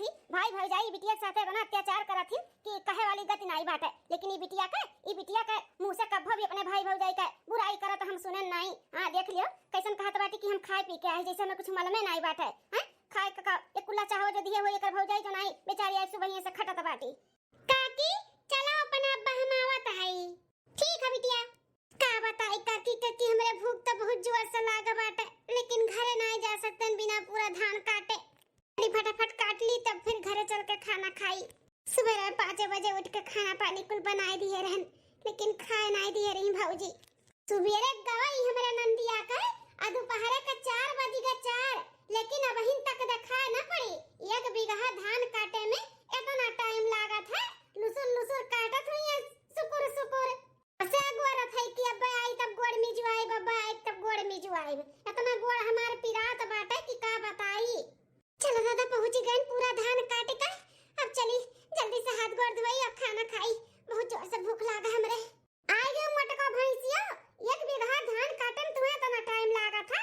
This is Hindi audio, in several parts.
थी भाई भौजाई बिटिया के साथे बना अत्याचार करत थी कि कहे वाली गति नहीं बाटे, लेकिन ई बिटिया के मुंह से कभी भी अपने भाई भौजाई के बुराई करत हम सुने नहीं। हां देख लियो कैसन कहत बाटी कि हम खाए पी के आए जैसे हमें कुछ मालूम नहीं बाटे। हैं खाए का एक कुल्ला चाहो जो दिए हो एकर भौजाई जो नहीं बेचारी ऐसे वहीं से खटत बाटी। काकी चलो अपन अब्बा हम आवत है। ठीक है बिटिया। का बताई काकी हमरे भूख तो बहुत जोर से लाग बाटे, लेकिन घरे नहीं जा सकतन बिना पूरा धान काटे। फटाफट काट ली तब फिर घरे चल के खाना खाई। सुबह 5 बजे उठ के खाना पानी कुल बनाई दिए रहन, लेकिन खाए नहीं दिए रही भौजी। सुबेरे गवाई हमरा नंदिया का आ दोपहर का 4 बजे का 4, लेकिन अब हिन तक दिखाए ना पड़ी। 1 बीघा धान काटे में इतना टाइम लागत है। लुसुर काटत हुई सुकुर से गोरत है कि अब आई तब गोड़ में जुआई, बब्बा आई तब गोड़ में जुआई। इतना गोड़ हमार पिरात बाटे कि का बताई। चलो दादा पहुंच गए पूरा धान काटे का। अब चली जल्दी से हाथ गोड़ धोई और खाना खाई, बहुत जोर से भूख लागा हमरे। आई गए मोटका भैंसिया 1 बीघा धान काटन तुम्हें इतना टाइम लागा था।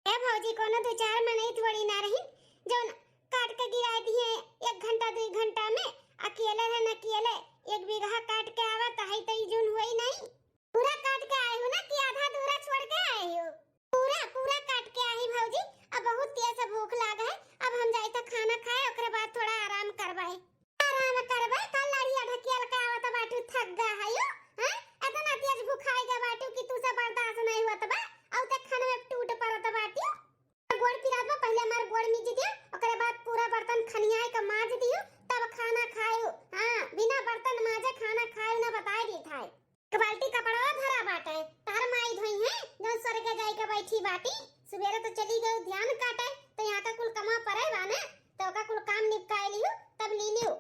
ए भौजी कोनो 2-4 महीने थोड़ी ना रही जो काट के गिरा दिए 1 घंटा 2 घंटा में। अकेले है न अकेले 1 बीघा काट के आवत है तो जून हुई नहीं। पूरा काट के आए हो ना कि आधा दूरा छोड़ के आए हो? पूरा काट के आई भौजी। अब बहुत तेज से भूख लागा है, अब हम जाई तो खाना खाए ओकरे बाद थोड़ा आराम करबाई। कल लड़िया ढकियल का आवत बाटू थक गा है यो। हैं इतना तेज भूखाई गा बाटू कि तू से बर्दाश्त नहीं हुआ तबा औ तक खाने में टूट पड़त बाटू। गोड़ पिरात में पहले हमार गोड़ मिज दिया, ओकरे बाद पूरा बर्तन खनियाए का माज दियो तब खाना खायो। हां बिना बर्तन माजे खाना खायो ना बताई दी थाई। बाल्टी कपड़ा भरा बाटे तार माई धोई है जो स्वर्ग जाई के बैठी बाटी। सुबेरे तो चली गई ध्यान काटे तो यहाँ का कुल कमा परे बाने तो का कुल काम निपटाए लियो तब ली लियो।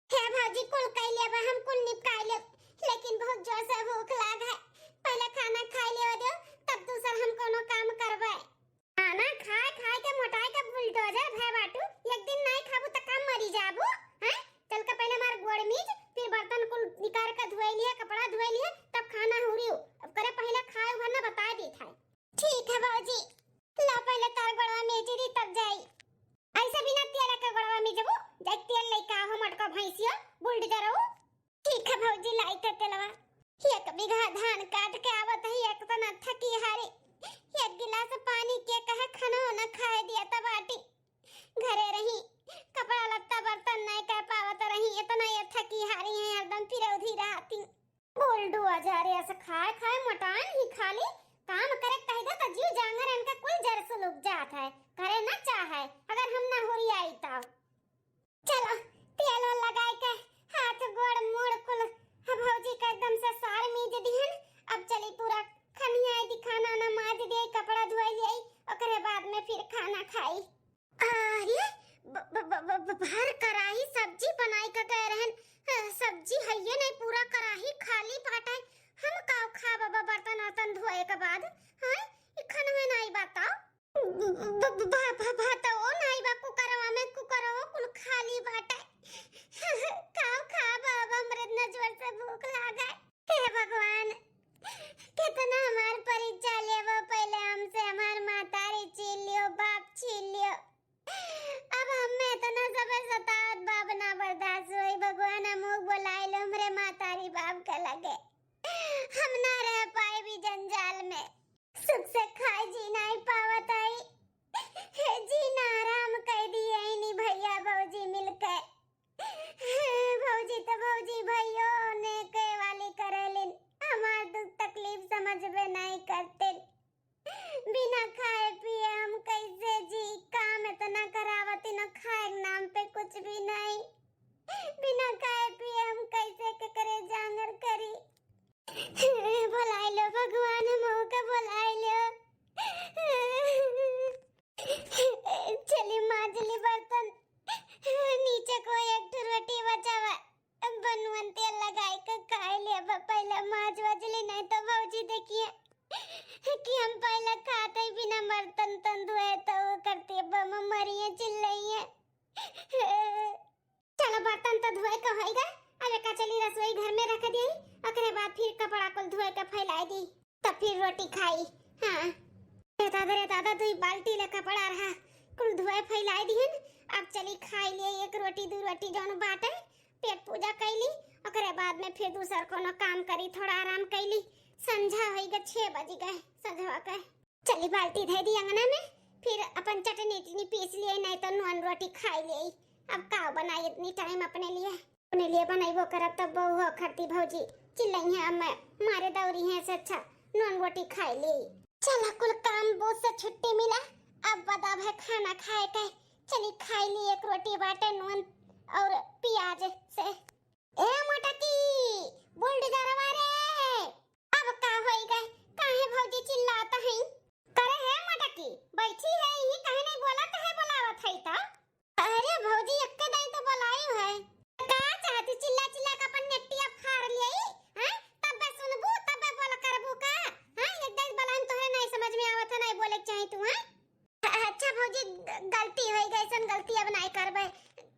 हे भाजी कुल कई ले हम कुल निपटाए ले, लेकिन बहुत जोर से भूख लाग है। पहले खाना खाई ले दो तब दूसरा हम कोनो काम करबे। खाना खाए के मोटाई के बुलडोजर भे बाटू। एक दिन नहीं खाबू त काम मरी जाबू। हैं चल के पहले मार गोड़ मीज फिर बर्तन कुल निकाल के धोई लिए कपड़ा धोई लिए तब खाना हुरियो। अब करे पहले खाए भरना बता दी था। ठीक है बाबूजी ला पहले तार गड़वा में दी तब जाई। ऐसे बिना तेल के गड़वा में जबू जाई तेल लेके आओ मटका भैंसिया बुलडोजर हो। ठीक है बाबूजी लाई के तेलवा। 1 बीघा धान काट के आवत है एक तो न थकी हारी। 1 गिलास पानी के कहे खाना न खाए दिया तब आटी। घरे रही कपड़ा लत्ता बर्तन नहीं कर पावत रही, इतना ये थकी हारी है एकदम फिरौधी रहती। बोल्डू आजारे ऐसे खाए मोटान ही खाली काम करे कहेगा तो जीव जांगर इनका कुल जर से लुक जात है। करे ना चाहे अगर हम ना होरी आई तो चलो तेल लगाए के हाथ गोड़ मोड़ कुल भौजी का एकदम से सार मीज दिहन। अब चली पूरा खनिया दी खाना ना माज दे कपड़ा धोई ले ओकरे बाद में फिर खाना खाई। अरे भर कराही सब्जी बनाई का कह रहन। सब्जी है ये नहीं पूरा कराही खाली पाटा हम काव खा बाबा बर्तन धोए के बाद। हां ई खाना में नहीं बताओ भात ओ नहीं बा कुकरवा में कुकरवा कुल खाली बाटा। काव खा बाबा हमरे इतना जोर से भूख लागा। हे भगवान कितना हमार परीक्षा लेवो पहले हमसे हमार मातारी छीन लियो बाप छीन लियो। अब हमें इतना सब सतावत बाप ना बर्दाश्त हुई। भगवान मुख बुलाए लो हमरे मातारी बाप का लगे हम ना रह पाए भी जंजाल में। सुख से खाए जी नहीं पावत आई हे जीना आराम कर दिए नहीं भैया भौजी मिलके। भौजी तो भौजी भैयो ने के वाली करेलिन हमार दुख तकलीफ समझ में नहीं करते। बिना खाए पिए हम कैसे जी, काम इतना करावती न खाए नाम पे कुछ भी नहीं। बिना खाए पिए हम कैसे के करे जांगर करी। बुलाए लो भगवान हमो के बुलाए लो। चली माजली बर्तन नीचे को एक रोटी बचावा बनवन तेल लगाए के खाए ले। पहले माज वजली नहीं तो भौजी देखिए कि हम पहले खाते बिना बर्तन तन धोए तो वो करते मरिए चिल्लाइए। चलो बर्तन तो धोए के होएगा। अब का चली रसोई घर में रख दी ओकरे बाद फिर कपड़ा को धोए के फैला दी तब फिर रोटी खाई। हां दादा 2 बाल्टी ले कपड़ा रहा कुल धोए फैला दी अब चली खाई लिए एक रोटी दो रोटी जौन बाटे, पेट पूजा कैली, ओकरे बाद में फिर दूसर कोनो काम करी, थोड़ा आराम कैली। संझा होई गए 6 बज गए संझवा के। चली बाल्टी धै दी अंगना में, फिर अपन चटनी टनी पीस लिए, नहीं तो नॉन रोटी खाई लिए। अब का बनाई इतनी टाइम अपने लिए बनाइबो करब तब बहु खरती भौजी चिल्लाई है, अब मैं मारे दौरी है से अच्छा नॉन रोटी खाई ली। चला कुल काम बोझ से छुट्टी मिला, अब बदा है खाना खाए के। चली खाई ली एक रोटी बाटे नून और प्याज से। ए मोटकी बुलडोजरवा रे, अब का होई गए? काहे भौजी चिल्लाता है? करे है मोटकी बैठी है ही, काहे नहीं बोलत है? बुलावत है त। अरे भौजी अक्के दाई तो बुलाई है, का चाहती चिल्ला चिल्ला का अपन नेटिया फाड़ लियई हैं? तब सुनबू तब बोल करबू का हैं? एक दाई बुलान तोहरे नहीं समझ में आवत है, नहीं बोले चाहे तू हैं? अच्छा भौजी गलती होई गई, सन गलती अब नहीं करबे।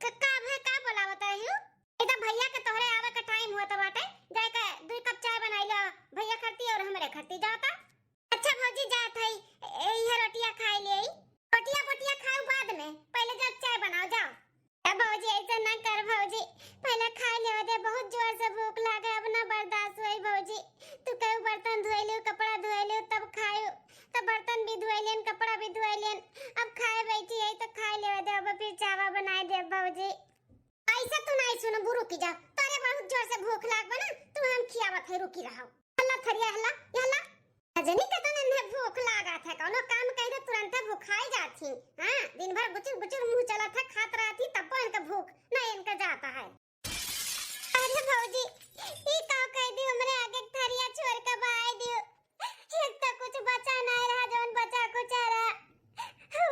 का है का बोलावत है हूं? एकदम भैया के तोहरे आवे का टाइम हुआ त बाटे, जाए के 2 कप चाय बनाई लो, भैया खरती और हमरे खरती जाता। अच्छा भौजी जात है, ये रोटियां खाई लेई, रोटियां खाऊ बाद में, पहले जब चाय बनाओ जाओ। अब भौजी ऐसा ना कर भौजी, पहले खा ले दे, बहुत जोर से भूख लागे, अब ना बर्दाश्त होई भौजी। तू कऊ बर्तन धोई ले, कपड़ा धोई ले, तब खायो, तब बर्तन भी धोई लेन, कपड़ा भी धोई लेन, अब खाए बैठी है तो खा ले दे, अब फिर चावा बनाए दे भौजी। ऐसा तू नहीं सुनो, रुकी जा, तारे बहुत जोर से भूख लाग बना, तू हम खियावत है, रुकी रहो। हल्ला थरिया हल्ला हल्ला अजनी का तो नन्हे भूख लागा था, कोनो काम कह दे तुरंत भूखाई जाती। हां दिन भर गुचुर गुचुर मुंह चला था, खात रहती, तब इनका भूख नहीं इनका जाता है। अरे भौजी ई का कह दी, हमरे आगे थरिया छोड़ के बाय दियो, एक तो कुछ बचा नहीं रहा, जौन बचा कुछ रहा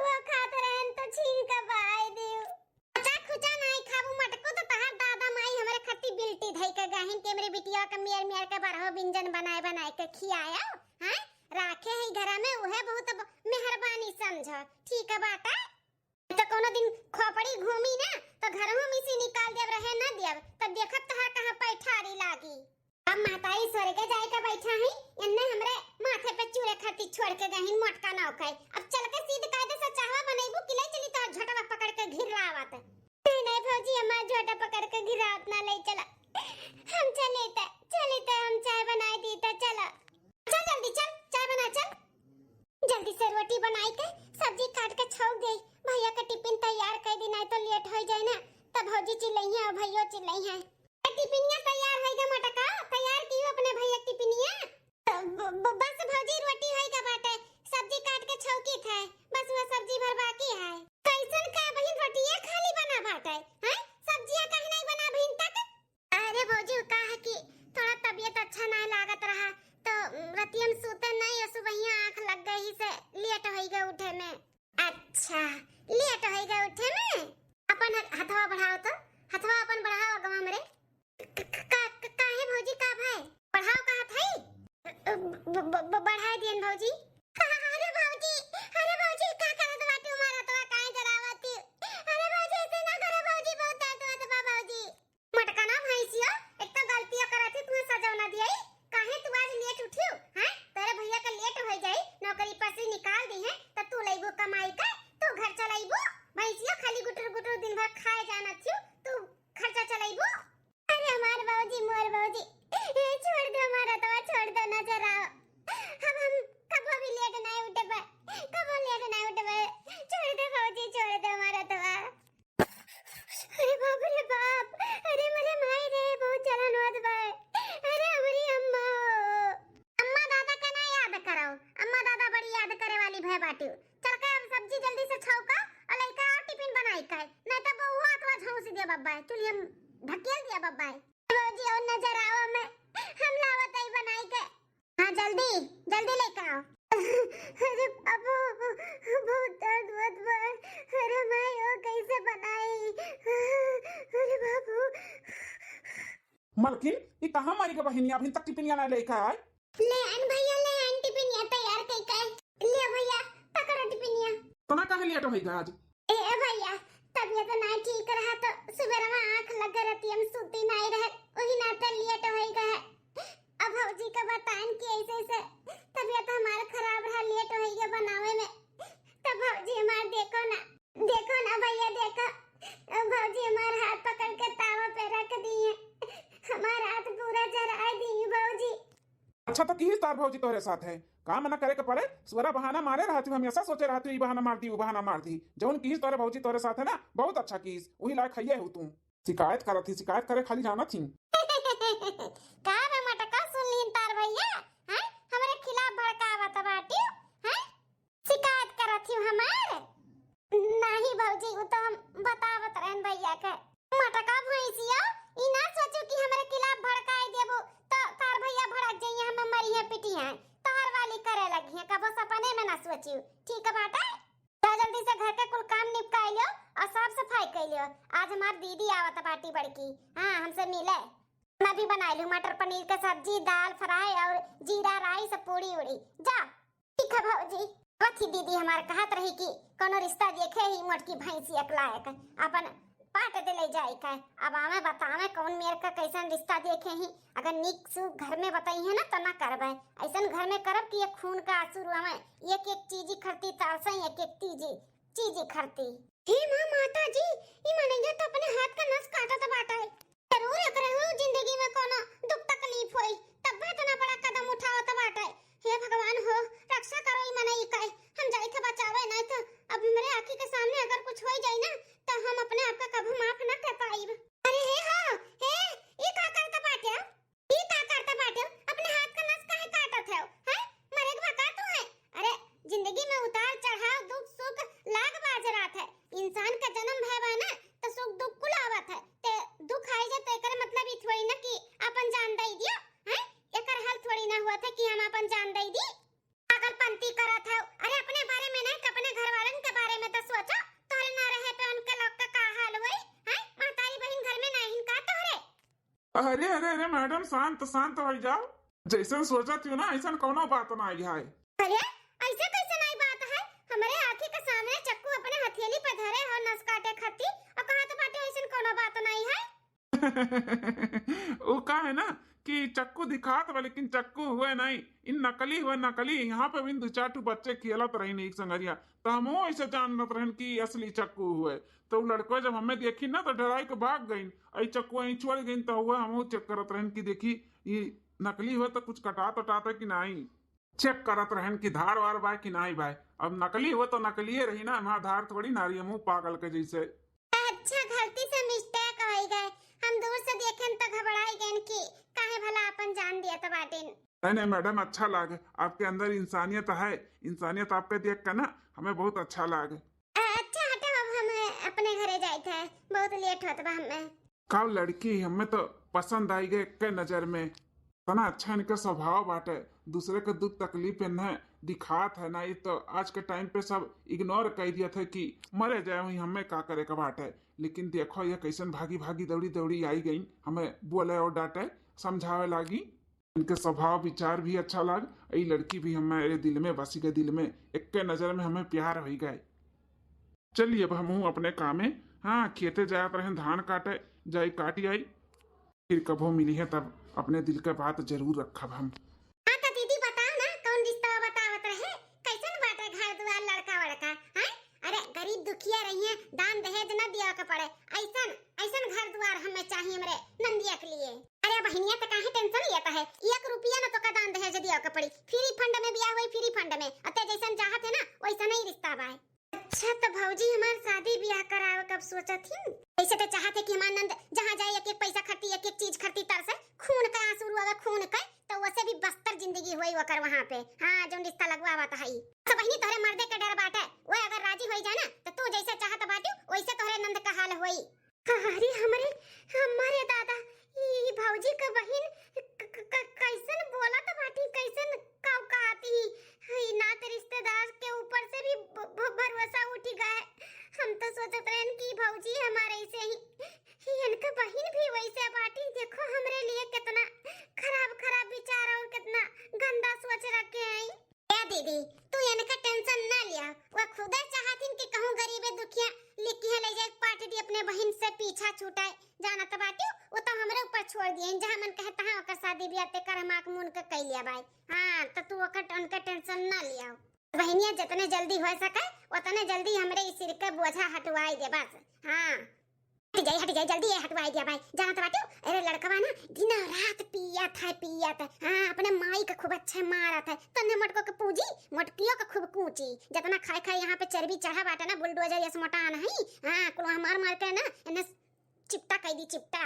वो खात रहन तो छीन के बाय दियो। बचा खुचा नहीं खाबू मटको तो तहार दादा माई हमरे खट्टी बिल्टी धई के गहिन के मेरे बिटिया के मियर मियर के बरहो व्यंजन बनाए बनाए के खियाया हैं, राखे है घर में, उहे बहुत मेहरबानी समझ। ठीक है बाटा, तो कोनो दिन खोपड़ी घूमी ना तो घरवा में से निकाल देव रहे ना देव, तब देखत तहार कहां पैठारी लागी। अब माताई स्वर्ग जाए के बैठा है, इन्ने हमरे माथे पे चूरे खाती छोड़ के गहिन मोटका ना ओकाई। अब चल के सीध कायदे से चाहवा बनैबू कि ले चली तो झटवा पकड़ के घिरावत। नहीं भौजी हमार झोटा पकड़ के घिरावत ना ले चला, हम चले त हम चाय बनाई दी त चला। चल जल्दी चल, चाय बना चल, जल्दी से रोटी बनाई के सब्जी काट के छोड़ दे, भैया का टिफिन तैयार कर दी, नहीं तो लेट हो जाए ना। तब भौजी चिल्लाई है और भैया चिल्लाई है, टिफिनिया तैयार है गा मटका, तैयार की अपने भैया टिफिनिया। बस भौजी रोटी है गा बाटे, सब्जी काट के छौकी थे, बस वो सब्जी भर बाकी है। कैसन का बहिन रोटियां खाली बना बाटे हैं, सब्जियां काहे नहीं बना बहिन तक? अरे भौजी का है कि थोड़ा तबीयत अच्छा नहीं लागत रहा, तो रतियम सूते नहीं, सुबहिया आंख लग गई से लेट हो गए उठे में। अच्छा लेट हो गए उठे में, अपन हथवा बढ़ाओ तो, हथवा अपन बढ़ाओ गवा हमरे। काहे भौजी का भाई बढ़ाओ का हाथ है, बढ़ा दियन भौजी। अरे भौजी का करत बाटी मारा तो काहे जरावती? अरे भौजी ऐसे ना करे भौजी, बहुत दर्द होत बा भौजी। मटका ना भैंसिया, एक तो गलतियां करत तू सजवना दियई, काहे तू आज लेट उठियो हैं? तेरे भैया का लेट हो जाई, नौकरी पर से निकाल दी है त तू लइबो कमाई का, तू घर चलाइबो, भैंसिया खाली गुटर गुटर दिन भर खाए जाना थियो, तू खर्चा चलाइबो। अरे हमार भौजी मोर भौजी छोड़ दो, हमारा तो छोड़ दो ना जरा, अब हम कबो भी लेट नहीं उठे बा, कबो लेट नहीं उठे बा, छोड़ दो भौजी छोड़ दो हमारा तो। अरे बाप रे बाप, अरे मेरे माई रे बहुत जलन होत बा, अरे हमारी अम्मा अम्मा दादा का ना याद कराओ, अम्मा दादा बड़ी याद करे वाली भय बाटी। चल के अब सब्जी जल्दी से छौका और लइका और टिफिन बनाई के, नहीं तो बहुआ अथवा झौंस दिया बब्बा, चुली हम ढकेल दिया बब्बा। भौजी और नजर आओ, मैं हम लावत आई बनाई के। हां जल्दी जल्दी लेके आओ। अरे बाबू बहुत दर्द होत बा, अरे माई ओ कैसे बनाई, अरे बाबू। मलकिन ये कहां मारी के बहिनिया अभी तक टिफिनिया ना लेके आए? ले आन भैया, ले आन टिफिनिया तैयार कई के, ले भैया पकड़ो टिफिनिया। तो ना कहां लेट होई आज? ए भैया तबीयत नहीं ठीक रहा, तो सुबह में आंख लग रहती, हम सुती नहीं रहे, वही नाते लेट होई गए। अब भौजी का बताएं कि ऐसे ऐसे तबीयत हमारा खराब रहा, लेट होई गए बनावे में। तब भौजी हमार देखो ना भैया देखो, भौजी तोरे साथ है काम ना करे के पड़े स्वरा बहाना मारे रहती हमेशा सोचे रहती ई बहाना मार दी वो बहाना मार दी जौन कीस तोरे भौजी तोरे साथ है ना बहुत अच्छा कीस वही लायक खइए हो तुम शिकायत करत थी शिकायत करे खाली जाना थी का रे मटका सुन लीन तार भैया हैं हमरे खिलाफ भड़कावत बाटी हैं शिकायत करत हूं हमार नहीं भौजी वो तो हम बतावत रहन भैया के मटका भैंसिया ई ना सोचो कि हमरे खिलाफ भड़काए देबो तो तार भैया भड़क जाइए हम मरिए पिटिया तार वाली करे लगी है कबो सपने में ना सोचियो ठीक है बाटा जा जल्दी से घर के कुल काम निपटा लियो और साफ सफाई कर लियो आज हमार दीदी आवत बाटी बड़की हां हमसे मिले मैं भी बना लूं मटर पनीर का सब्जी दाल फ्राई और जीरा राइस पूड़ी उड़ी जा ठीक है भौजी अथी दीदी हमार कहत रही कि कोनो रिश्ता देखे ही मोटकी भैंसी अकलायक अपन पाट दे ले जाए का अब आमे बतावे कौन मेर का कैसन रिश्ता देखे ही अगर निक सु घर में बताई है ना तो ना करबे ऐसन घर में करब कि ये खून का आंसू रुआवे एक एक चीज खरती तारसे एक एक चीज खरती हे मां माता जी ई मनैया तो अपने हाथ का नस काटत बाटा है जरूर एकरे हो जिंदगी में कोनो दुख तकलीफ होई तब इतना बड़ा कदम उठावत बाटा है हे भगवान हो रक्षा करो ई मनई का हम जाई के बचावे नहीं तो अब मेरे आंखी के सामने अगर कुछ हो जाए ना तो हम अपने आप का कभी माफ ना कर पाइब अरे हे हां हे ई का करता बाटे अपने हाथ का नस काहे काटत है हैं मरे के बका तू है अरे जिंदगी में उतार चढ़ाव दुख सुख लाग बाजरात है इंसान का जन्म है ना तो सुख दुख कुल आवत है ते दुख आई जाए तो एकर मतलब ई थोड़ी ना कि अपन जान दई दियो हैं एकर हल थोड़ी ना हुआ था कि हम अपन जान दई दी पागलपंती करत है अरे अपने बारे में नहीं अपने घर वालन के बारे में तो सोचो तोरे ना रहे पे उनके लोग का हाल होई हैं महतारी बहन घर में नहीं का तोरे अरे अरे अरे मैडम शांत शांत हो जाओ जैसन सोचत हो ना ऐसा कोनो बात ना आई है अरे ऐसे कैसे नहीं बात है हमारे आंखी के सामने चक्कू अपने हथेली पे धरे हो नस काटे खती और कहा तो बाटे ऐसा कोनो बात नहीं है वो का है ना कि चक्कू दिखात बा लेकिन चक्कू हुए नहीं इन नकली यहाँ पे भी दो चार ठो बच्चे खेलत रही नहीं संगरिया तो हम ऐसे जानत रहन कि असली चक्कू हुए तो वो लड़को जब हमें देखी ना तो डराई के भाग गई आई चक्कू वहीं छोड़ गई तो हुआ हम चेक करत रहन कि देखी ये नकली हुए तो कुछ कटात उटाता कि नहीं चेक करत रहन कि धार वार बा कि नहीं भाई अब नकली हुआ तो नकली रही ना वहाँ धार थोड़ी ना रही मुँह पागल के जैसे अच्छा गलती से मिस्टेक हो गए हम दूर से देखें तो घबराई गए कि काहे भला अपन जान दिया तो बाटे नहीं मैडम अच्छा लागे आपके अंदर इंसानियत है इंसानियत आपके देख कर ना हमें बहुत अच्छा लागे अच्छा हटे अब हम अपने घरे जाए थे बहुत लेट होत बा हमें का लड़की हमें तो पसंद आई गए के नजर में तना अच्छा इनका स्वभाव बाटे दूसरे के दुख तकलीफ न दिखात है ना ये तो आज के टाइम पे सब इग्नोर कर दिया था कि मरे जाए वही हमें का करे का बाटे लेकिन देखो ये कैसन भागी भागी दौड़ी दौड़ी आई गई हमें बोले और डांटे समझावे लागी इनके स्वभाव विचार भी अच्छा लग ये लड़की भी हमारे दिल में बसी गए दिल में एक के नजर में हमें प्यार हो गए चलिए अब हम अपने काम में हाँ खेते जात रहे धान काटे जाई काटी आई फिर कभो मिली है तब अपने दिल का बात जरूर रखब हम हां तो दीदी बताओ ना कौन रिश्ता बतावत रहे कैसन बाटे घर दुआर लड़का वड़का हैं अरे गरीब दुखिया रही है दान दहेज न दिया के पड़े ऐसन घर दुआर हमें चाहिए हमरे नंदिया के लिए अरे बहनिया तो काहे टेंशन लेता है 1 रुपया न तो का दान दहेज दिया के पड़ी फ्री फंड में बियाह हुई फ्री फंड में अते जैसन चाहत है ना वैसा नहीं रिश्ता बा अच्छा तो भौजी हमार शादी ब्याह करावे कब सोचा थी ऐसे तो चाहते कि हमार नंद जहाँ जाए एक एक पैसा खर्ची एक एक चीज खर्ची तरसे खून का आंसू रुआवे खून का तो वैसे भी बस्तर जिंदगी होई वकर वहां पे हां जो रिश्ता लगवावा था ही तो बहनी तोरे मर्दे के डर बाटे वो अगर राजी हो जाए ना तो तू जैसे चाहत बाटू वैसे तोरे नंद का हाल होई अरे हमारे दादा ई भौजी का बहन कैसन बोला तो बाटी कैसन काव कहती ही नाते रिश्तेदार के ऊपर से भी भरोसा उठ गया हम तो सोचत रहन कि भौजी हमारे से ही इनका बहन भी वैसे बाटी देखो हमरे लिए कितना खराब विचार और कितना गंदा सोच रखे हैं ए दीदी तू इनका टेंशन ना लिया वो खुद चाहती कि कहूं गरीबे दुखिया लिखी है ले जाए पार्टी दी अपने बहन से पीछा छूटाए जाना तो बाटी वो तो हमरे ऊपर छोड़ दिए जहां मन कहता है ओकर शादी ब्याह ते कर माक मुन के कई लिया भाई हां तो तू ओकर उनका टेंशन ना लिया बहनिया जितने जल्दी हो सके उतने जल्दी हमरे इस सिर के बोझा हटवाई दे बस हां हट जाए जल्दी ये हटवाई दिया भाई जाना तो बाटू। अरे लड़कवा ना दिन रात पिया था हाँ अपने माई का खूब अच्छा मारा था तन्ने मटको के पूजी मटकियो का खूब कूची जितना खाए खाए यहाँ पे चर्बी चढ़ा बाटा ना बुलडोजर जैसे मोटा नहीं हाँ कुल मार के ना इन्हें चिपटा कह दी चिपटा।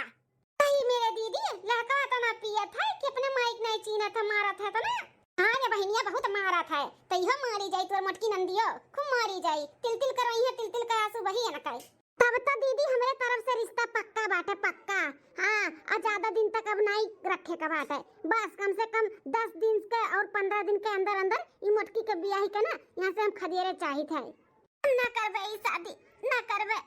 भाई मेरे दीदी लड़का तो ना पिया था कि अपने माइक नहीं चीना था मारा था तो ना हाँ ये बहनिया बहुत मारा था तो यह मारी जाई तोर मटकी नंदियो खूब मारी जाई तिल तिल करवाई है तिल तिल का आंसू वही है ना काई। तब तो दीदी हमारे तरफ से रिश्ता पक्का बात है पक्का हाँ और ज्यादा दिन तक अब नहीं रखे का बात है बस कम से कम 10 दिन के और 15 दिन के अंदर अंदर ये मटकी के ब्याह के ना यहाँ से हम खदेरे चाहिए थे ना करवे शादी ना करवे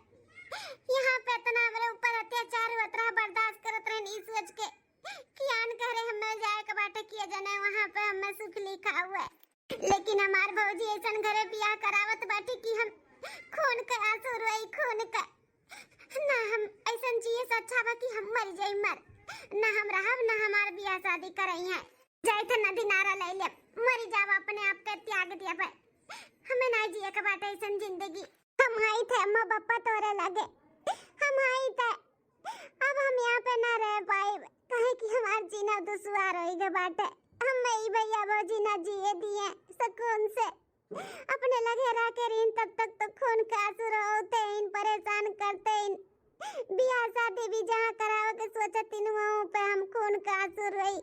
यहाँ पे इतना मेरे ऊपर अत्याचार होत रहा बर्दाश्त करत रहे नहीं सोच के कि आन करे हमें जाए के बाटे किया जाने वहाँ पे हमें सुख लिखा हुआ है लेकिन हमार भौजी ऐसा घरे ब्याह करावत बाटी कि हम खून का आंसू रोई खून का ना हम ऐसा जिए से अच्छा बा कि हम मर जाई मर ना हम रहब ना हमार बियाह शादी करई है जाई थे नदी नारा ले ले मर जाव अपने आप के त्याग दिया पे हमें ना जिए के बाटे ऐसा जिंदगी हम आई थे अम्मा पापा तोरे लगे हम आई थे अब हम यहाँ पे ना रह पाए कहे कि हमार जीना दुश्वार होई के बाटे हम मई भैया वो जीना जिए दिए सुकून से अपने लगे रह के रीन तब तक तो खून का आंसू रोते इन परेशान करते इन बियाह शादी भी जहाँ कराओ के सोचत इन वहाँ पे हम खून का आंसू रोई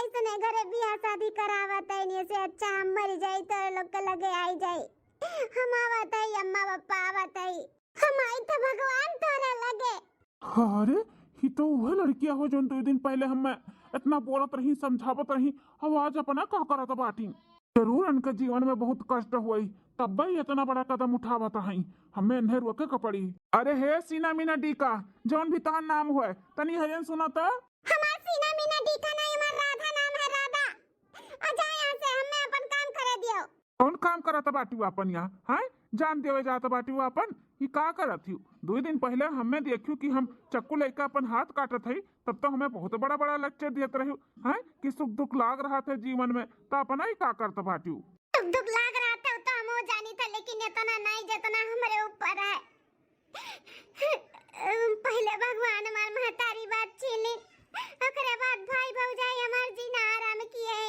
ऐसे ने घरे बियाह शादी करावत है इन्हें से अच्छा हम मर जाई तो लोग के लगे आई जाई हम आवत है अम्मा पापा आवत है हम आई तो भगवान तोरे लगे। अरे ही तो वह लड़कियां हो जो 2 दिन पहले हम इतना बोलत रही समझावत रही आवाज अपना का करत बाटी जरूर उनके जीवन में बहुत कष्ट हुई तब भी इतना बड़ा कदम उठावत हई हमें इन्हें रोके के पड़ी। अरे हे सीना मीना डीका जौन भी तहार नाम हुए तनी हजन सुना तो हमार सीना मीना डीका नहीं हमार राधा नाम है राधा आ जा यहाँ से हमें अपन काम करे दियो। कौन काम करत बाटी अपन यहाँ हैं जान देवे जात बाटी अपन ही का करत ही 2 दिन पहले हमें देखियो कि हम चक्कू लेकर अपन हाथ काटत हई तब तो हमें बहुत बड़ा बड़ा लेक्चर देत रही हैं कि सुख दुख लाग रहा था जीवन में तो अपना ही का करत बाटी सुख दुख लाग रहा था तो हम जानी था लेकिन इतना नहीं जितना हमारे ऊपर है पहले भगवान हमार महतारी बात छीनी ओकरे बाद भाई भौजाई हमार जीना आराम किए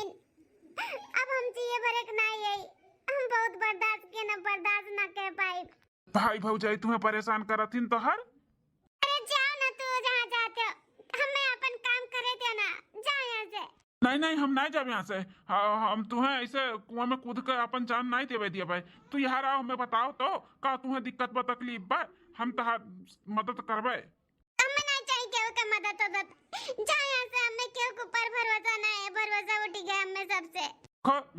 अब हम जिए बरक नहीं है हम बहुत बर्दाश्त के ना बर्दाश्त ना कर पाए भाई भौजाई तुम्हें परेशान करथिन तो हर अरे जाओ ना तू जहाँ जाते हो हमें अपन काम करे दे ना जा यहाँ से। नहीं हम नहीं जाब यहाँ से हम तुम्हें ऐसे कुआं में कूद कर अपन जान नहीं देवे दिया भाई तू यहाँ रहो हमें बताओ तो का तुम्हें दिक्कत बा तकलीफ बा हम तहार मदद करबे। हमें नहीं चाहिए केहू के मदद जा यहाँ से हमें केहू के ऊपर भरोसा नहीं है भरोसा उठ गया हमें सबसे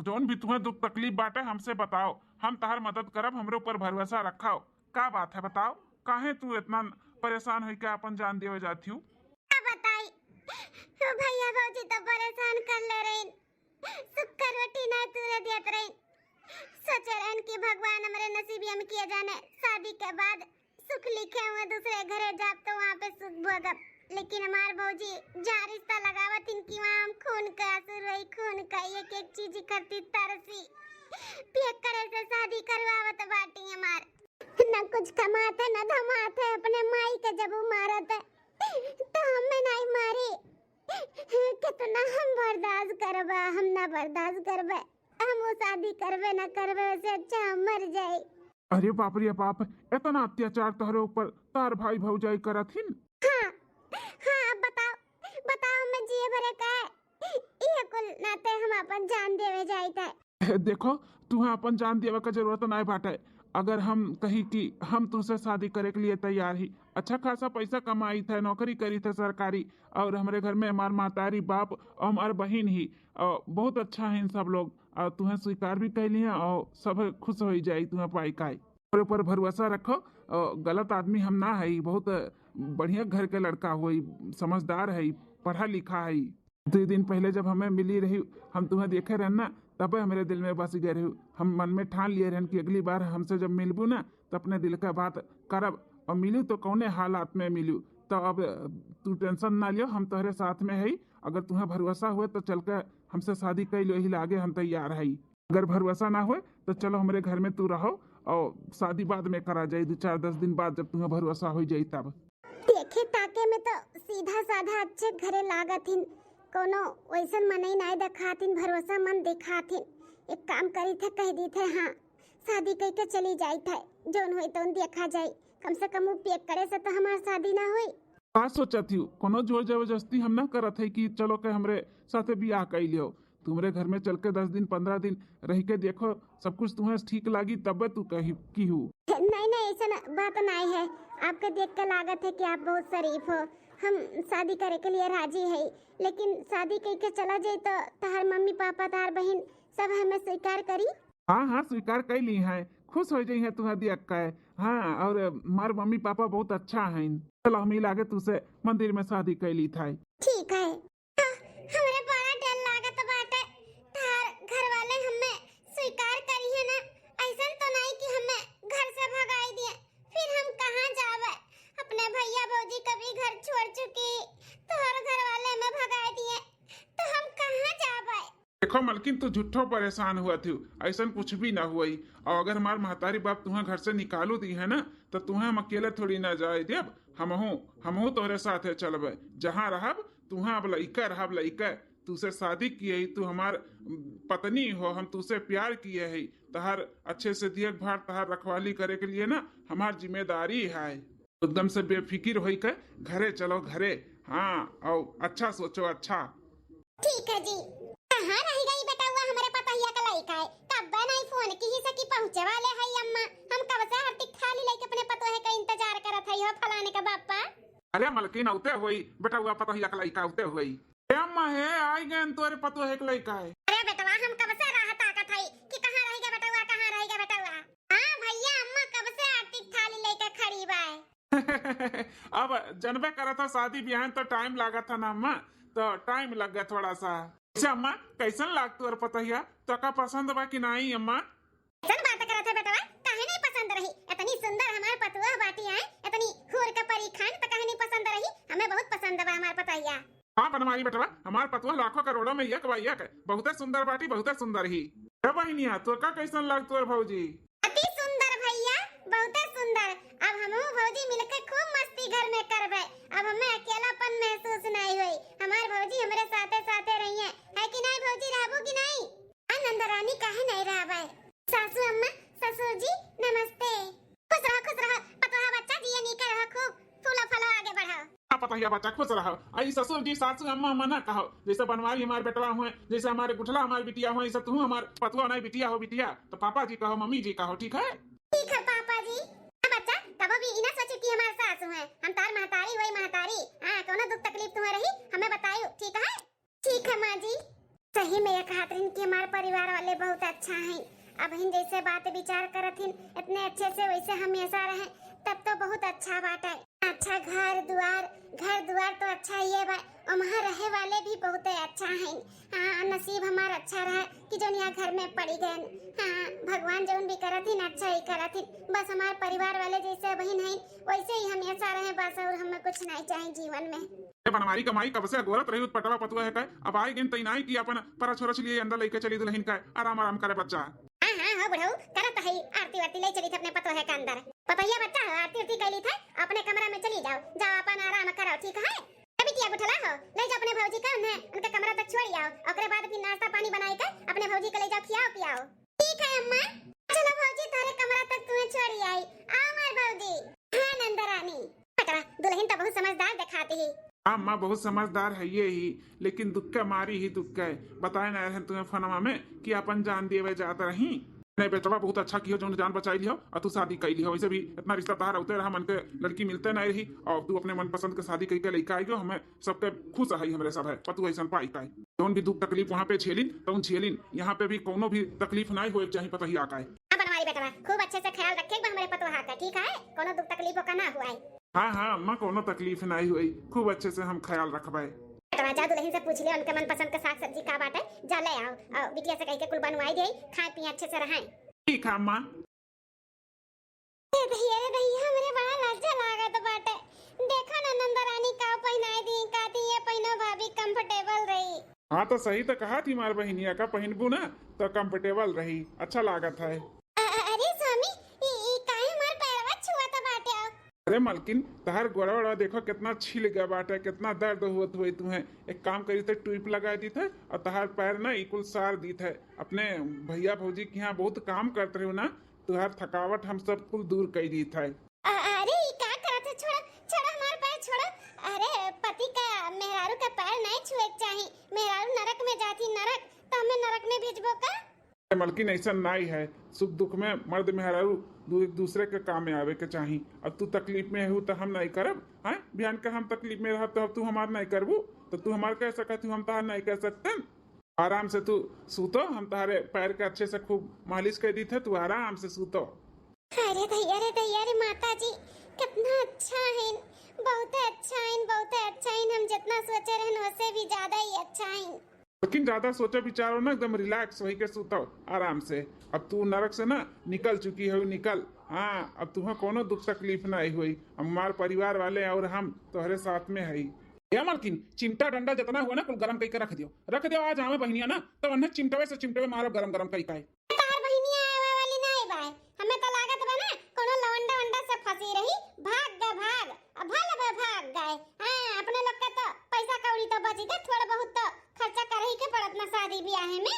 जोन भी तुम्हें दुख तकलीफ बाटे हमसे बताओ हम तहार मदद करब हमरे ऊपर भरोसा रखाओ का बात है बताओ काहे तू इतना परेशान होई के अपन जान देवे जाती हूँ बताई तो भैया भौजी तो परेशान कर ले रही सुख रोटी नहीं तुरे देत रही सोचे रहन कि भगवान हमारे नसीब में किए जाने शादी के बाद सुख लिखे हुए दूसरे घरे जाब तो वहाँ पे सुख भोगब लेकिन हमार भौजी जहाँ रिश्ता लगावत इनकी वहाँ हम खून का आंसू रोई खून का एक एक चीज करती तरसी पेट करे से शादी करवावत बाटी हमार न कुछ कमाते न धमाते अपने माई के जब मारत तो हमें नहीं मारी कितना हम बर्दाश्त करबा हम ना बर्दाश्त करबे हम वो शादी करबे न करबे से अच्छा हम मर जाए। अरे बाप रे बाप इतना अत्याचार तोहरे ऊपर तार भाई भौजाई करथिन। हाँ बताओ मैं जिए भरे का ये कुल नाते हम अपन जान देवे जाई देखो तुम्हें अपन जान देवे का जरूरत नहीं बाटे अगर हम कही कि हम तुझसे शादी करे के लिए तैयार ही अच्छा खासा पैसा कमाई थे नौकरी करी थे सरकारी और हमारे घर में हमार मातारी बाप और हमार बहन ही और बहुत अच्छा है इन सब लोग और तुम्हें स्वीकार भी कर लिया और सब खुश हो जाये तुम्हें पाई काई ऊपर भरोसा रखो गलत आदमी हम ना है बहुत बढ़िया घर के लड़का हुई समझदार है पढ़ा लिखा है 2 दिन पहले जब हमें मिली रही हम तुम्हें देखे रहना तब हमारे दिल में बस गए रही हम मन में ठान लिए रहन कि अगली बार हमसे जब मिलबू ना तो अपने दिल का बात करब और मिलू तो कौने हालात में मिलू तो अब तू टेंशन ना लियो हम तुम्हारे साथ में है अगर तुम्हें भरोसा हुए तो चल कर हमसे शादी कर लो ही आगे हम तैयार है अगर भरोसा ना हुए तो चलो हमारे घर में तू रहो और शादी बाद में करा जाए 2-4-10 दिन बाद जब तुम्हें भरोसा हो जाए तब। देखे में तो सीधा साधा अच्छे घरे लागथिन, कोनो वैसन मनई नहीं दिखाथिन, भरोसा मन दिखाथिन। एक काम करी थे, कह दी थे हाँ शादी कह के चली जाई थे, जोन होई तो देखा जाई, कम से कम उपयोग करे से तो हमार शादी ना होई। का सोचत हूँ, कोनो जोर जबरदस्ती हम ना करत है कि चलो के हमरे साथे बियाह कर लियो। तुम्हारे घर में चल के 10 दिन 15 दिन रह के देखो, सब कुछ तुम्हें ठीक लागी तब तू कही की हूँ। नहीं नहीं ऐसा बात नहीं है, आपके देख के लागत है कि आप बहुत शरीफ हो। हम शादी करे के लिए राजी है, लेकिन शादी कह के चला जाए तो तहार मम्मी पापा तहार बहन सब हमें स्वीकार करी। हाँ हाँ स्वीकार कर ली है, खुश हो जाई है तुम्हें देख के। हाँ और मार मम्मी पापा बहुत अच्छा है। चलो हम लागे तुझसे मंदिर में शादी कर ली था। ठीक है। हमरे बड़ा डर लागत बाटे, तार घर वाले हमें स्वीकार करी है ना, ऐसा तो नहीं कि हमें घर से भगाई दिए, फिर हम कहाँ जावे। अपने भैया भौजी कभी घर छोड़ चुकी, तो हर घर वाले हमें भगाई दिए, तो हम कहाँ जावे। देखो मलकिन तू झूठो परेशान हुआ थी, ऐसा कुछ भी ना हुआ। और अगर हमार महतारी बाप तुम्हें घर से निकालो दी है ना, तो तुम्हें हम अकेले थोड़ी ना जाए देब। हमहू तोहरे साथे चलबे, जहाँ रहब तुम्हें अब लइका रहब लइका। तुसे शादी किए, तू हमार पत्नी हो, हम तुसे प्यार किए है, तहार अच्छे से देखभाल तहार रखवाली करे के लिए ना हमार जिम्मेदारी है। एकदम से बेफिक्र होई के घरे चलो घरे। हाँ और अच्छा सोचो अच्छा। ठीक है जी। कहाँ रह गई बेटा हुआ हमारे पतैया का लइका है, कब नहीं फोन की ही सकी पहुंचे वाले है अम्मा। हम कब से हरती थाली लेके अपने पतोहे का इंतजार करत है, हो फलाने का बापा। अरे मलकिन औते हुई बेटा हुआ पतोहिया का लइका औते हुई। ए अम्मा है आई गए तोरे पतोहे का लइका है। अरे बेटवा हम कब से राह ताकत है कि कहाँ रह गया बेटा हुआ, कहाँ रह गया बेटा हुआ। हां भैया अम्मा कब से आरती थाली लेके खड़ी बा। अब जनबे करा था शादी ब्याह तो टाइम लगा था ना अम्मा, तो टाइम लग गया थोड़ा सा। अच्छा अम्मा कैसन लागत और पतहिया, तो का पसंद बा कि नहीं अम्मा? कैसन बात करत है बेटवा, काहे नहीं पसंद रही? इतनी सुंदर हमार पतुआ बाटी है, इतनी खूर का परी खान, तो काहे नहीं पसंद रही? हमें बहुत पसंद बा हमार पतैया। हाँ बनवाई बेटवा, हमार पतुआ लाखों करोड़ों में एक बा एक, बहुत सुंदर बाटी बहुत सुंदर ही। बहनिया तो का कैसन लागत और भौजी? अति सुंदर भैया, बहुत सुंदर। अब हम भौजी मिलकर खूब मस्ती घर में करबे, अब हमें अकेलापन महसूस नहीं हुई। हमार भौजी हमारे साथे साथे रही है कि नहीं भौजी, रहबो कि नहीं? आनंद रानी काहे नहीं रहबे? सासू अम्मा ससुर जी नमस्ते। खुश रहो पतोहा बच्चा जी, नी के रहो, खूब फूलो फलो आगे बढ़ाओ। पतहिया बच्चा खुश रहो। आई ससुर जी सासू अम्मा मना कहो, जैसे बनवारी हमारे बेटवा हुए, जैसे हमारे गुठला हमारी बिटिया हुए, ऐसा तू हमार पतुआ नहीं बिटिया हो बिटिया, तो पापा जी कहो मम्मी जी कहो, ठीक है? ठीक है पापा जी। बच्चा कबो भी इना सोचे कि हमारे सासू हैं, हम तार महतारी होई महतारी। हां कोनो दुख तकलीफ तुम्हें रही हमें बताइयो, ठीक है? ठीक है माँ जी। सही में यह कहत रही कि हमारे परिवार वाले बहुत अच्छा हैं। अब इन जैसे बात विचार करत हिन, इतने अच्छे से वैसे हमेशा रहे, तब तो बहुत अच्छा बात है। अच्छा घर द्वार तो अच्छा ही है भाई, और वहाँ रहे वाले भी बहुत अच्छा हैं। हाँ नसीब हमारा अच्छा रहा कि जो यहाँ घर में पड़ी गए। हाँ भगवान जो भी करत हिन अच्छा ही करत हिन, बस हमारे परिवार वाले जैसे बहन हैं वैसे ही हमेशा रहे बस, और हमें कुछ नहीं चाहिए जीवन में। बनवारी कमाई कब से गोरत रही पटवा पतुआ है का, अब आई गिन तैनाई की अपन पर छोरा लिए अंदर लेके चली दुल्हन का, आराम आराम करे बच्चा। हाँ हो बुढ़ऊ करत है, आरती वारती ले चली थे अपने पतोहे के अंदर। पतैया बच्चा हो आरती उरती कैली थे, अपने कमरा में चली जाओ अपन आराम करो, ठीक है? बिटिया गुठला हो ले जाओ अपने भौजी का उनके कमरा तक छोड़ आओ, ओकरे बाद फिर नाश्ता पानी बनाई के अपने भौजी को ले जाओ खियाओ पियाओ। ठीक है अम्मा, चलो भौजी तारे कमरा तक तुम्हें छोड़ी आई। आओ मार भौजी। हां नंदरानी बेटा दुल्हन तो बहुत समझदार दिखाती है। हाँ माँ बहुत समझदार है ये ही, लेकिन दुख का मारी ही दुख है। बताए ना रहे तुम्हें फनमा में कि अपन जान दिए जाता रही। नहीं बेटवा बहुत अच्छा किया जो जान बचाई लियो, और तू शादी कर लियो। वैसे भी इतना रिश्ता तहार होते रहा, मन के लड़की मिलते नहीं रही, और तू अपने मन पसंद के शादी करके लेके आई गयो। हमें सबके खुश है हमारे सब है, पतु ऐसा पाई का जौन भी दुख तकलीफ वहाँ पे झेलिन तो झेलिन, यहाँ पे भी कोनो भी तकलीफ नहीं हो चाहिए पता ही आका है। बनवारी बेटा खूब अच्छे से ख्याल रखेगा हमारे पतोहा का, ठीक है? कोनो दुख तकलीफ का ना हुआ है। हाँ अम्मा कोनो तकलीफ नहीं हुई, खूब अच्छे से हम ख्याल रखबे। जा दुल्हन से पूछ ले उनके मन पसंद का साग सब्जी का बाटे, जा ले आओ और बिटिया से कह के कुल बनवाई दे, खाए पिए अच्छे से रहें। ठीक है अम्मा। भैया हमरे बड़ा लज्जा लागत बाटे, देखो ना नंदरानी का पहनाई दी का दी, ये पहनो भाभी कंफर्टेबल रही। हाँ तो सही तो कहा थी मार बहनिया का पहनबू ना तो कंफर्टेबल रही, अच्छा लागत है। अरे मालकिन तहार गोड़ा वोड़ा देखो कितना छिल गया बाटे, कितना दर्द होत हुई तुम्हें। एक काम करी थे, ट्यूब लगा दी थे और तहार पैर ना इकुल सार दी थे। अपने भैया भौजी के यहाँ बहुत काम करते रहो ना, तुहार थकावट हम सब कुल दूर कर दी थे। अरे ये क्या करत है? छोड़ा छोड़ा हमार पैर छोड़ा। अरे पति का मेहरारू का पैर नहीं छुए के चाही। मेहरारू नरक में जाती, नरक तो हमें नरक में भेजबो का? मालकिन ऐसा नहीं है, सुख दुख में मर्द मेहरारू एक दूसरे के काम में आवे के चाही। अब तू तकलीफ में हो तो हम नहीं करब, हैं? बिहान के हम तकलीफ में रह तो अब तू हमार नहीं करबू तो तू हमार कह सकत, हम तहार नहीं कह सकते। आराम से तू सूतो, हम तुम्हारे पैर के अच्छे से खूब मालिश कर दी थे, तू आराम से सूतो। अरे दैया रे माता जी, कितना अच्छा है, बहुत अच्छा है, बहुत अच्छा है। हम जितना सोचे रहन उससे भी ज्यादा ही अच्छा है। लेकिन ज्यादा सोचो विचारो ना, एकदम रिलैक्स होई के सूतो आराम से। अब तू नरक से ना निकल चुकी हो, निकल। हाँ, अब तुम्हें कोनो दुख तकलीफ नहीं हुई। हमार परिवार वाले और हम तुम्हारे साथ में है। या मालकिन चिमटा डंडा जितना हुआ ना कुल गरम करके रख दियो आज आवे बहनिया ना तो अन्य चिमटवे से चिमटवे मारो गरम गरम कई काए। तार बहिनिया आवे वाली नहीं बाय, हमें तो लागत बा ना कोनो लवंडा वंडा से फंसी रही, भाग भाग गए। हां, अपने लोग का तो पैसा कौड़ी तो बची के, थोड़ा बहुत तो खर्चा करही के पड़त ना शादी ब्याह में।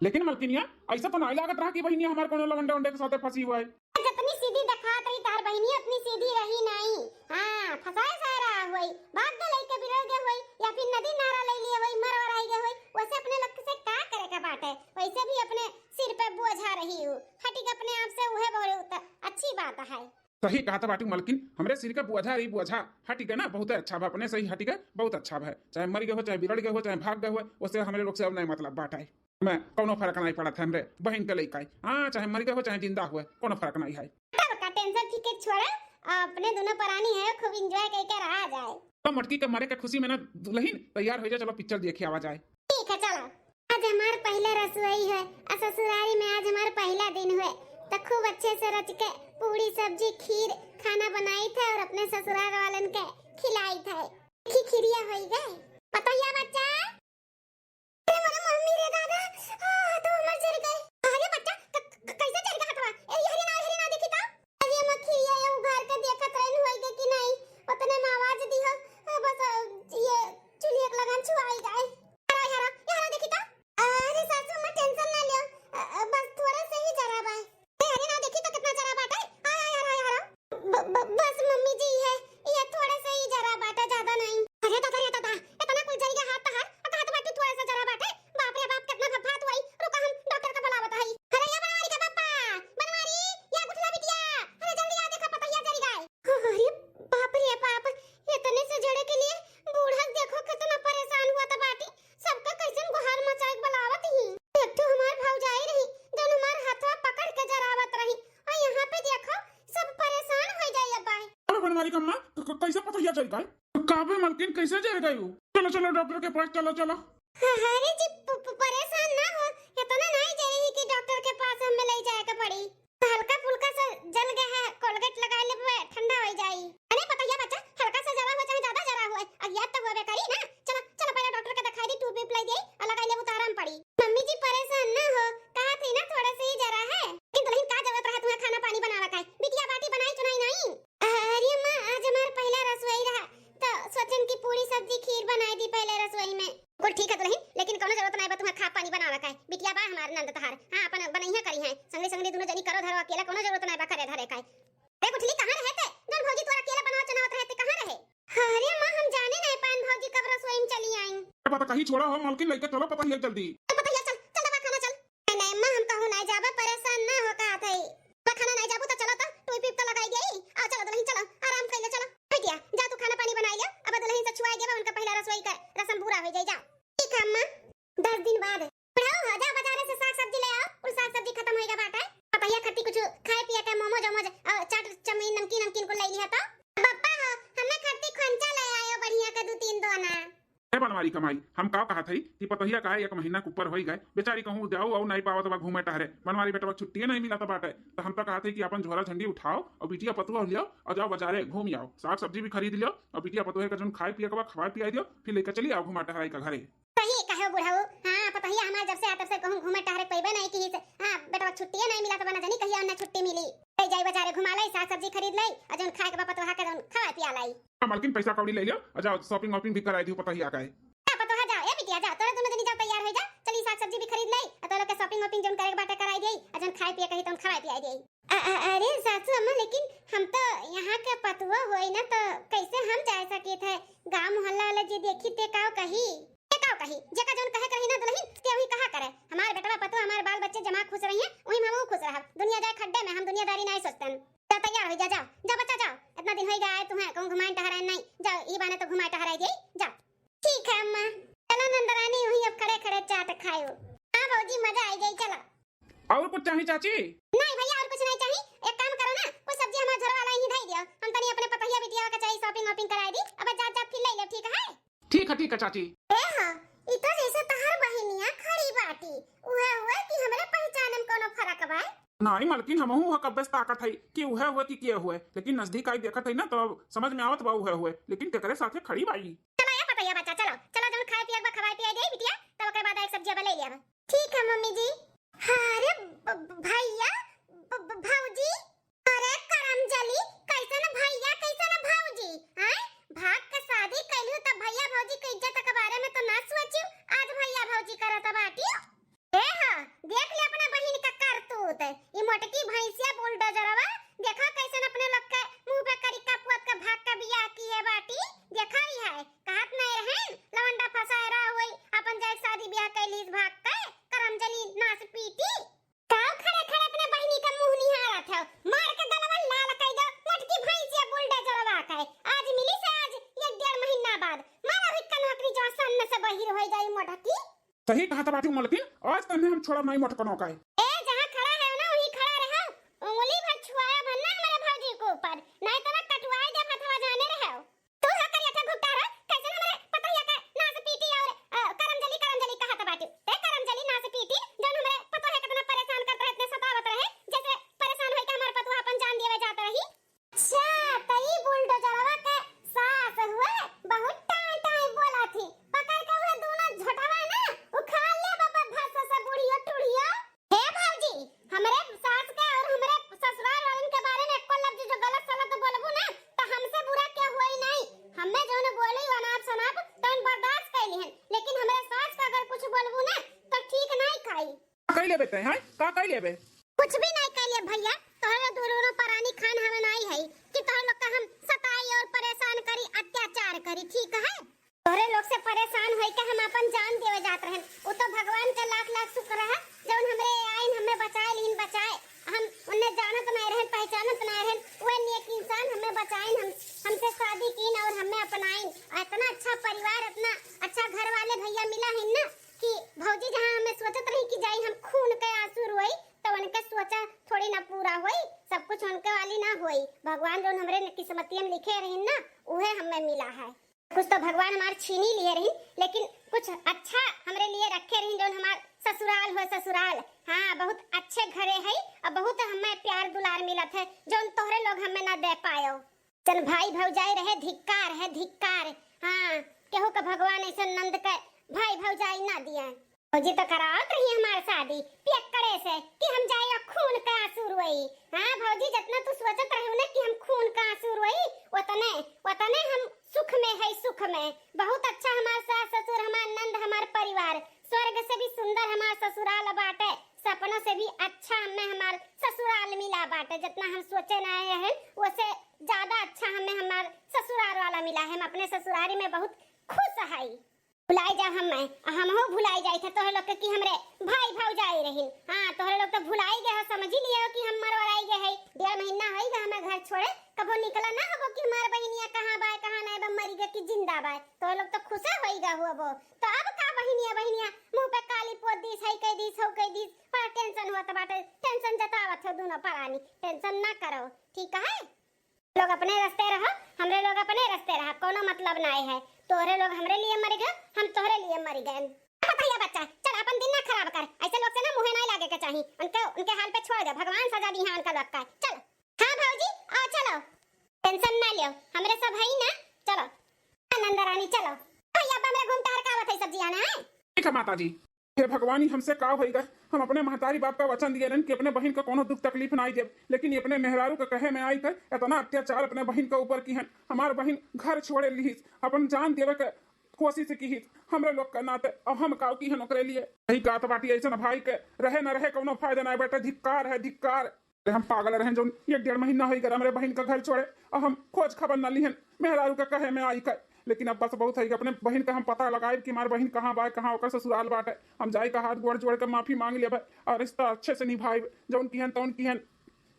लेकिन मालकिनिया ऐसा तो नहीं लागत रहा कि बहनिया हमारे कोनो लवंडा वंडे के साथ फंसी हुआ है। जितनी सीधी दिखात रही तार बहिनी उतनी सीधी रही नहीं। हां, फसाए सारा होई, भाग गई के बिगड़ गए होई, या फिर नदी नारा ले लिए होई, मर और आई गए होई। वैसे अपने लोग से का करे का बात है, वैसे भी अपने सिर पे बोझा रही हूं, हटी के अपने आप से उहे बहुत अच्छी बात है। सही कहा था बाटी मालकिन, हमरे सिर का बोझा रही बोझा हटी गए ना, बहुत अच्छा बा। अपने सही हटी गए, बहुत अच्छा बा। चाहे मर गए हो, चाहे बिगड़ गए हो, चाहे भाग गए हो, उससे हमारे लोग से अब नहीं मतलब बात है। मैं कोनो फर्क नहीं पड़ा था हमरे बहन के लइका। हाँ, चाहे मर गए हो चाहे जिंदा हुए, कोनो फर्क नहीं है। तब का टेंशन ठीक है, छोड़ा। अपने दोनों प्राणी है, खूब एंजॉय करके रहा जाए। तो मटकी के मारे के खुशी में ना दुल्हन तैयार हो जाए, चलो पिक्चर देखी आवा जाए। ठीक है चलो। आज हमार पहला रसोई है और ससुरारी में आज हमार पहला दिन हुए, तो खूब अच्छे से रच के पूरी सब्जी खीर खाना बनाई थे और अपने ससुराल वालन के खिलाई थे। खिरिया होई गए। बताइए बच्चा, अरे मेरे मम्मी रे दादा, तो हमर जर गए। अरे बच्चा कैसे जर गया हथवा? ए हरी ना देखी ता? अरे हम खिरिया ये उघार के देखत रहन होई गए कि नहीं, उतने में आवाज दी हो, बस ये चुलिया के लगन छुआई गए। हरा देखी ता? अरे सासू मां टेंशन ना लियो, बस थोड़ा से ही जरा बा। अरे ना देखी तो कितना जरा बाटा है। बस मम्मी जी है, ये थोड़ा सा ही जरा बाटा, ज्यादा नहीं। अरे दादा इतना कुछ जल गया हाथ हाथ बाटी थोड़ा सा जरा बाटे। बाप रे बाप, कितना फफात हुई। रुका हम डॉक्टर का बुलावत हई। अरे या बनवारी के पापा, बनवारी या गुठला बिटिया, अरे जल्दी आ, देखा पतैया जल गए। अरे बाप रे बाप, इतने से जड़े के लिए बूढ़ा देखो कितना परेशान हुआ था बाटी। सबका कैसन गुहार मचाए बुलावत ही। एक तो हमार भौजाई रही जन हमार हाथवा पकड़ के जरावत रही, और यहाँ पे देखो सब परेशान हो जाइए बाय। अरे बनवारी कम्मा कैसे पतैया चल गए? काबे मालकिन कैसे जा गई हो? चलो चलो डॉक्टर के पास चलो। अरे जी परेशान ना हो, इतना नहीं जाई कि डॉक्टर के पास हमें ले जाए के पड़ी। हल्का फुल्का सा जल गया है, कोलगेट लगा ले, ठंडा हो जाई। अरे बताइए बच्चा, हल्का सा जरा हो चाहे ज्यादा जरा हो, अज्ञात तो होवे करी ना। चलो चलो पहले डॉक्टर के दिखाई दी, ट्यूब भी लाई दे और लगा ले, तो आराम पड़ी। मम्मी जी परेशान ना हो, कहा थी ना थोड़ा से ही जरा है। लेकिन दुल्हन का जरूरत रहा तुम्हें खाना पानी बनावा का? बिटिया बाटी बनाई चुनाई नहीं? अरे मां, आज हमारा पहला रसोई रहा तो सोचन की पूरी सब्जी खीर बनाई दी पहले रसोई में। कुल ठीक है दुल्हन, लेकिन कोनो जरूरत नहीं बा तुम्हें खा पानी बनावा का। बिटिया बा हमार नंद तहार, हां अपन बनैया करी है, संगे दोनों जनी करो धरो, अकेला कोनो जरूरत नहीं बा करे धरे का। अरे गुठली कहां रहे थे? जन भौजी तोरा अकेला बनावा चनावत रहते कहां रहे? अरे मां, हम जाने नहीं पान भौजी कब रसोई में चली आई। पता कहीं छोड़ा हो मालकिन, लेके चलो पतैया जल्दी। पतैया चल दबा खाना चल। नहीं मां, हम कहूं नहीं जाबा, परेशान ना हो कहा थे। खाना नहीं जाबू तो चलो, तो टूई पीप तो लगाई गई। आ चलो दुल्हन, चलो आराम कर ले, चलो बिटिया जा तू खाना पानी बनाई ले। अब दुल्हन से छुआ गया, उनका पहला रसोई का रसम पूरा हो जाए। जा ठीक है अम्मा, 10 दिन बाद पढ़ाओ हो जा, बाजार से साग सब्जी ले आओ। और साग सब्जी खत्म होएगा बाटा, पतैया खट्टी कुछ खाए पिया के मोमोज चाट चमीन नमकीन को ले लिया। तो पापा हो हमें खट्टी खंचा ले आयो बढ़िया का 2-3 दोना। बनवारी कमाई हम का कहा थी कि पतहिया का 1 महीना के ऊपर हो गए, बेचारी कहूँ जाओ और नहीं पावत बा घूमे टहरे। बनवारी बेटा छुट्टी नहीं मिला था बाटे, तो हम तो कहा थे कि अपन झोरा झंडी उठाओ और बिटिया पतुआ लियो और जाओ बाजारे घूम आओ, साग सब्जी भी खरीद लियो और बिटिया पतुआ का जो खाए पिए के खवा पिया दियो, फिर लेकर चली आओ घुमा टहराई का घरे। सही कहो बुढ़ाऊ। हां पतहिया हमार जब से आतर से कहूं घूमे टहरे पैबे नहीं की। हां बेटा छुट्टी नहीं मिला तो बना जानी कहिया ना छुट्टी मिली। ले जाई बाजारे घुमा ले, साग सब्जी खरीद लाई और जौन खाए के बापा तो हाके जौन खवा पिया लाई। मालकिन पैसा कौड़ी ले लियो और जाओ शॉपिंग वॉपिंग भी कराई दी पता ही आ गए। पापा तो जाओ ए बिटिया जाओ तोरे दोनों जनी जाओ तैयार हो जा चली साग सब्जी भी खरीद लाई और तो लोग के शॉपिंग वॉपिंग जौन करे के बाटे कराई देई और जौन खाए पिए कही तौन खवा पिया देई। अरे सासू अम्मा लेकिन हम तो यहाँ के पतुआ होई ना तो कैसे हम जा सके थे गांव मोहल्ला वाला जे देखी ते काओ कही जेका जौन कहे कही ना दुल्हन ते वही कहा करे। हमार बेटवा पतुआ हमार बाल बच्चे जमा खुश रहिए वही हम खुश रहब। दुनिया जाए खड्डे में हम दुनियादारी नहीं सोचते। जा तैयार हो जा जाओ जा बच्चा जाओ इतना दिन हो गया है तुम्हें कहूं घुमाए टहराए नहीं जाओ ई बाने तो घुमाए टहराए जाई जाओ। ठीक है अम्मा चलो नंदरानी वही अब खड़े खड़े चाट खाओ। हां भौजी मजा आई गई चलो। और कुछ चाहिए चाची? नहीं भैया और कुछ नहीं चाहिए। एक काम करो ना वो सब्जी हमारे घर वाला ही ढाई दियो हम तनी अपने पतहिया बिटिया का चाहिए शॉपिंग वॉपिंग कराई दी अब जा जा फिर ले ले ठीक है चाची। ए हां ई तो जैसे तहर बहिनिया खड़ी बाटी उहे हुए कि हमरे पहचान में कोनो फर्क बा। नहीं मालकिन हमहू हो कब्बे ताकत है कि उहे हुए कि किए हुए लेकिन नजदीक आई देखत है ना तो समझ में आवत बा उहे हुए लेकिन केकरे साथे खड़ी बाई। चलो या पतहिया बच्चा चलो चलो जौन खाए पिए बा खवाए पिए दे बिटिया तब ओकर बाद एक सब्जी ले लिया। ठीक है मम्मी जी। अरे भैया भौजी अरे करमजली कैसन भैया कैसन भौजी हैं भाग के शादी कैलू त भैया भौजी के इज्जत के बारे में तो ना सोचू आज भैया भौजी करत बाटी। ए हां देख ले अपना बहिन का करतूत ई मोटकी भैंसिया बुलडोजरवा देखा कैसन अपने लोग के मुंह पे करिका पुत के भाग के बियाह की है बाटी देखा ही है कहत नहीं रहे लवंडा फसाए रहा होई अपन जाए शादी ब्याह कैलीस भाग के करमजली नाच पीटी काव खड़े खड़े अपने बहिनी का मुंह निहारत है मार के गलवा लाल कर दो मोटकी भैंसिया बुलडोजरवा के आज मिली से आज 1.5 महीना बाद मारा हुई का नौकरी जो सन में से बहिर हो जाई मोटकी। सही कहा था बाटी मालकिन आज तने हम छोड़ा नहीं मोटकनो का ए जहां खड़ा है ना वहीं खड़ा रहो उंगली भर छुआया भरना हमारे भौजी को ऊपर नहीं तो मैं कटवाई दे फटवा जाने रहो। तू हा करिया था घुटा रहा कैसे हमारे पतहिया का नाच पीटी और करमजली कहा था बाटी ते करमजली नाच पीटी जन हमारे पतोहे कितना परेशान करते इतने सतावत रहे जैसे परेशान होई के हमारे पतवा अपन जान देवे जाते रही। अच्छा तई बुलडोजरवा के सास हुए बहुत टाई टाई बोला थी पकड़ के हुए दोनों झटवा ना उखाड़ ले बाबा भस से बुढ़ियो टुड़ियो। हे भौजी हमरे सास के और हमरे ससुराल वालन के बारे में एको लफ्ज जो गलत सलत बोलबू ना तो हमसे बुरा क्या होई नहीं हमें जोन बोली वनाप सनाप तन बर्दाश्त कैली हन लेकिन हमरे सास का अगर कुछ बोलबू ना तो ठीक नहीं खाई। कई लेबे ते हैं का कई लेबे कुछ भी नहीं कैले भैया तोहरे दोनों परानी खान हमें नहीं है कि तोहरे लोग का हम सताई और परेशान करी अत्याचार करी ठीक है। तोहरे लोग से परेशान होई के हम अपन जान देवे जात रहन वो तो भगवान का लाख लाख शुक्र है जौन हमरे आइन हमें बचाए लिन बचाए हम उन्हें जानत नहीं रहन पहचानत नहीं रहन वो नेक इंसान हमें बचाइन हमसे शादी कीन और हमें अपनाइन इतना अच्छा परिवार इतना अच्छा घर वाले भैया मिला है ना कि भौजी जहां हमें सोचत रही कि जाई हम खून के आंसू रोई तो उनके सोचा थोड़ी ना पूरा होई सब कुछ उनके वाली ना होई भगवान जो हमरे किस्मतियन में लिखे रही ना उहे हमें मिला है। कुछ तो भगवान हमार छीनी लिए रही लेकिन कुछ अच्छा हमरे लिए रखे रही जो हमार ससुराल हो ससुराल हाँ बहुत अच्छे घरे है और बहुत हमें प्यार दुलार मिलत है जो तोहरे लोग हमें ना दे पायो। चल भाई भौजाई रहे धिक्कार हाँ केहू का भगवान ऐसा नंद के भाई भौजाई ना दिया फौजी तो करावत रही हमारी शादी पियक्कड़े से कि हम जाए खून का आंसू रोई। हाँ भौजी जितना तू सोचत रहे ना कि हम खून का आंसू रोई उतने हम सुख में है सुख में बहुत अच्छा हमार सास ससुर हमार नंद हमार परिवार स्वर्ग से भी सुंदर हमार ससुराल बाटे सपनों से भी अच्छा हमें हमार ससुराल मिला बाटे जितना हम सोचे नहीं है उससे ज्यादा अच्छा हमें हमार ससुराल वाला मिला है। हम अपने ससुरारी में बहुत खुश है। भुलाई जा हम हो भुलाई जाए थे तोहरे लोग कि हमरे भाई भौजाई रही हाँ तोहरे लोग तो भुलाई गए समझ ही लियो कि हम मरवाई गए है 1.5 महीना होई गए हमें घर छोड़े कबो निकला ना हो कि हमार बहनिया कहां बा कहां नहीं बा मरी गए कि जिंदा बा तो लोग तो खुश होई गए हो तो अब का बहनिया मुंह पे काली पोत दिस है कह दिस हो कह दिस पर टेंशन होत बाटे टेंशन जतावत हो दोनों परानी टेंशन ना करो ठीक है। लोग अपने रास्ते रहो हमरे लोग अपने रास्ते रहा कोनो मतलब नहीं है तोहरे लोग हमरे लिए मर गए हम तोहरे लिए मर गए। बताइए बच्चा चल अपन दिन ना खराब कर ऐसे लोग से ना मुंह नहीं लागे के चाहिए उनके हाल पे छोड़ दे भगवान सजा दी है उनका लोग का। चल हाँ भौजी आओ चलो टेंशन ना लियो हमरे सब है ना चलो नंदरानी चलो भैया हमरा घूम टहर का आवत है सब्जी आना है। ठीक है माताजी। हे भगवान ही हमसे का होई गए। हम अपने महतारी बाप का वचन दिए रहन कि अपने बहन का कोनो दुख तकलीफ ना आई दे, लेकिन ये अपने मेहरारू के कहे में आई कर इतना अत्याचार अपने बहन के ऊपर की है। हमार बहन घर छोड़े ली, अपन जान देवे के कोशिश की हमरे लोग का नाते अब हम काव की है नौकरी लिए यही गात बाटी ऐसे ना भाई के रहे न रहे कोनो फायदा ना बेटा। धिक्कार है धिक्कार। हम पागल रहे जो 1-1.5 महीना हो गया हमारे बहन का घर छोड़े और हम खोज खबर न लिहन मेहरारू का कहे में आई कर। लेकिन अब बस बहुत है कि अपने बहन का हम पता लगाए कि हमारे बहन कहाँ बा, कहाँ ओकर ससुराल बाटे। हम जाए का हाथ गोड़ जोड़ कर माफी मांग लिया और रिश्ता अच्छे से निभाए जौन की हन तौन की हन।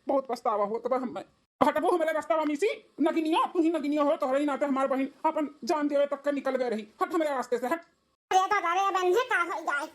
बहुत पछतावा हो तब हम हटबो हमारे रास्ता मिसी नगिनिया तू ही नगिनिया हो तोहरे ही नाते हमारे बहन अपन जान देवे तक के निकल गए रही। हट हमारे रास्ते से हट। अरे दादा रे बहन का हो जाए